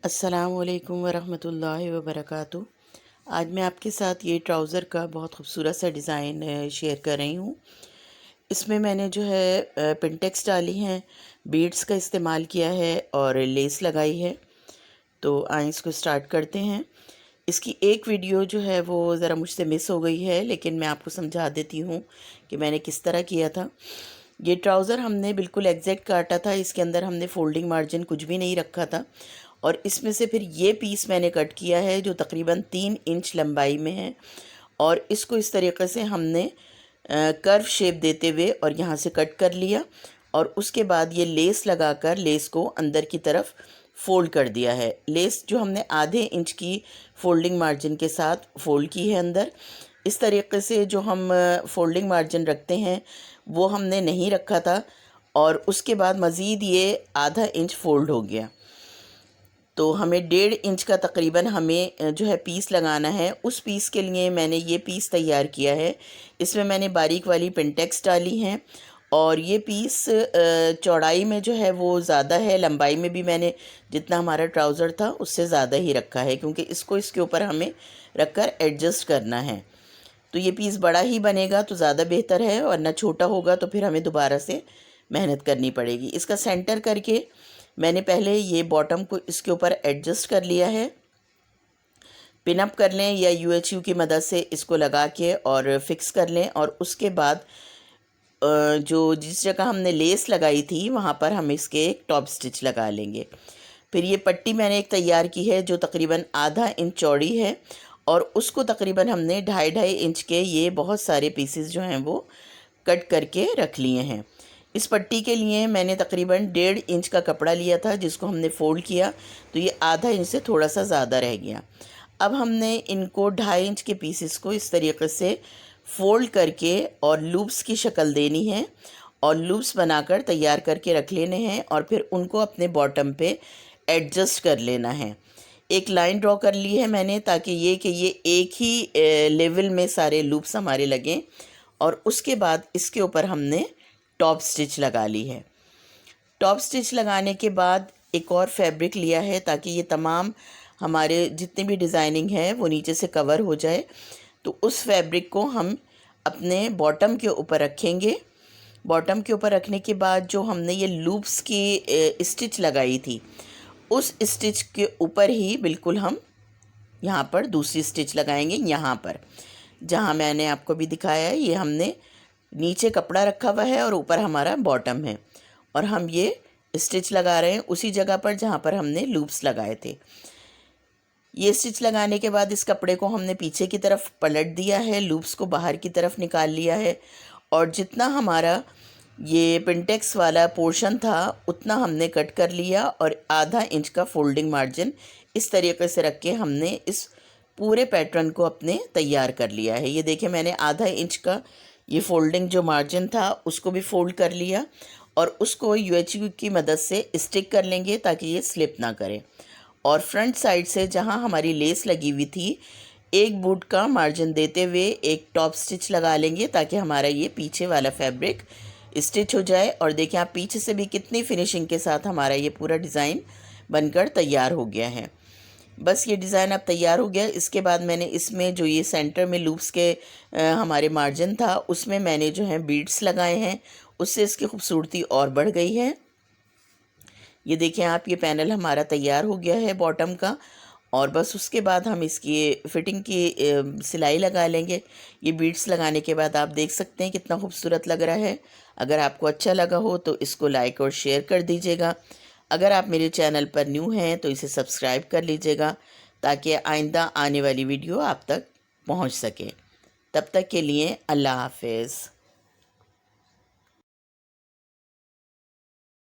अस्सलाम वालेकुम वरहमतुल्लाहि वबरकातुहू। आज मैं आपके साथ ये ट्राउज़र का बहुत खूबसूरत सा डिज़ाइन शेयर कर रही हूँ। इसमें मैंने जो है पिनटेक्स डाली हैं, बीड्स का इस्तेमाल किया है और लेस लगाई है। तो आइए इसको स्टार्ट करते हैं। इसकी एक वीडियो जो है वो ज़रा मुझसे मिस हो गई है, लेकिन मैं आपको समझा देती हूँ कि मैंने किस तरह किया था। ये ट्राउज़र हमने बिल्कुल एग्जैक्ट काटा था, इसके अंदर हमने फोल्डिंग मार्जिन कुछ भी नहीं रखा था। और इसमें से फिर ये पीस मैंने कट किया है जो तकरीबन 3 इंच लंबाई में है, और इसको इस तरीके से हमने कर्व शेप देते हुए और यहाँ से कट कर लिया, और उसके बाद ये लेस लगाकर लेस को अंदर की तरफ फ़ोल्ड कर दिया है। लेस जो हमने आधे इंच की फोल्डिंग मार्जिन के साथ फ़ोल्ड की है अंदर। इस तरीके से जो हम फोल्डिंग मार्जिन रखते हैं वो हमने नहीं रखा था, और उसके बाद मज़ीद ये आधा इंच फ़ोल्ड हो गया। तो हमें 1.5 इंच का तकरीबन हमें जो है पीस लगाना है। उस पीस के लिए मैंने ये पीस तैयार किया है। इसमें मैंने बारीक वाली पिनटेक्स डाली हैं, और ये पीस चौड़ाई में जो है वो ज़्यादा है, लंबाई में भी मैंने जितना हमारा ट्राउज़र था उससे ज़्यादा ही रखा है, क्योंकि इसको इसके ऊपर हमें रखकर एडजस्ट करना है। तो ये पीस बड़ा ही बनेगा तो ज़्यादा बेहतर है, वरना छोटा होगा तो फिर हमें दोबारा से मेहनत करनी पड़ेगी। इसका सेंटर करके मैंने पहले ये बॉटम को इसके ऊपर एडजस्ट कर लिया है। पिन अप कर लें या UHU की मदद से इसको लगा के और फिक्स कर लें, और उसके बाद जो जिस जगह हमने लेस लगाई थी वहाँ पर हम इसके एक टॉप स्टिच लगा लेंगे। फिर ये पट्टी मैंने एक तैयार की है जो तकरीबन आधा इंच चौड़ी है, और उसको तकरीबन हमने 2.5 इंच के ये बहुत सारे पीसेस जो हैं वो कट करके रख लिए हैं। इस पट्टी के लिए मैंने तकरीबन 1.5 इंच का कपड़ा लिया था, जिसको हमने फ़ोल्ड किया तो ये आधा इंच से थोड़ा सा ज़्यादा रह गया। अब हमने इनको 2.5 इंच के पीसेस को इस तरीके से फ़ोल्ड करके और लूप्स की शक्ल देनी है, और लूप्स बनाकर तैयार करके रख लेने हैं, और फिर उनको अपने बॉटम पे एडजस्ट कर लेना है। एक लाइन ड्रॉ कर ली है मैंने, ताकि ये एक ही लेवल में सारे लूप्स हमारे लगें, और उसके बाद इसके ऊपर हमने टॉप स्टिच लगा ली है। टॉप स्टिच लगाने के बाद एक और फैब्रिक लिया है, ताकि ये तमाम हमारे जितनी भी डिज़ाइनिंग है वो नीचे से कवर हो जाए। तो उस फैब्रिक को हम अपने बॉटम के ऊपर रखेंगे। बॉटम के ऊपर रखने के बाद जो हमने ये लूप्स की स्टिच लगाई थी, उस स्टिच के ऊपर ही बिल्कुल हम यहाँ पर दूसरी स्टिच लगाएंगे। यहाँ पर जहाँ मैंने आपको भी दिखाया है, ये हमने नीचे कपड़ा रखा हुआ है और ऊपर हमारा बॉटम है, और हम ये स्टिच लगा रहे हैं उसी जगह पर जहाँ पर हमने लूप्स लगाए थे। ये स्टिच लगाने के बाद इस कपड़े को हमने पीछे की तरफ पलट दिया है, लूप्स को बाहर की तरफ निकाल लिया है, और जितना हमारा ये पिनटेक्स वाला पोर्शन था उतना हमने कट कर लिया, और आधा इंच का फोल्डिंग मार्जिन इस तरीके से रख के हमने इस पूरे पैटर्न को अपने तैयार कर लिया है। ये देखिए, मैंने आधा इंच का ये फोल्डिंग जो मार्जिन था उसको भी फोल्ड कर लिया, और उसको UHU की मदद से स्टिक कर लेंगे ताकि ये स्लिप ना करे। और फ्रंट साइड से जहाँ हमारी लेस लगी हुई थी, एक बूट का मार्जिन देते हुए एक टॉप स्टिच लगा लेंगे, ताकि हमारा ये पीछे वाला फैब्रिक स्टिच हो जाए। और देखिए आप पीछे से भी कितनी फिनिशिंग के साथ हमारा ये पूरा डिज़ाइन बनकर तैयार हो गया है। बस ये डिज़ाइन अब तैयार हो गया। इसके बाद मैंने इसमें जो ये सेंटर में लूप्स के हमारे मार्जिन था उसमें मैंने जो है बीड्स लगाए हैं, उससे इसकी खूबसूरती और बढ़ गई है। ये देखें आप, ये पैनल हमारा तैयार हो गया है बॉटम का, और बस उसके बाद हम इसकी फ़िटिंग की सिलाई लगा लेंगे। ये बीड्स लगाने के बाद आप देख सकते हैं कितना खूबसूरत लग रहा है। अगर आपको अच्छा लगा हो तो इसको लाइक और शेयर कर दीजिएगा। अगर आप मेरे चैनल पर न्यू हैं तो इसे सब्सक्राइब कर लीजिएगा, ताकि आइंदा आने वाली वीडियो आप तक पहुंच सके। तब तक के लिए अल्लाह हाफ़िज़।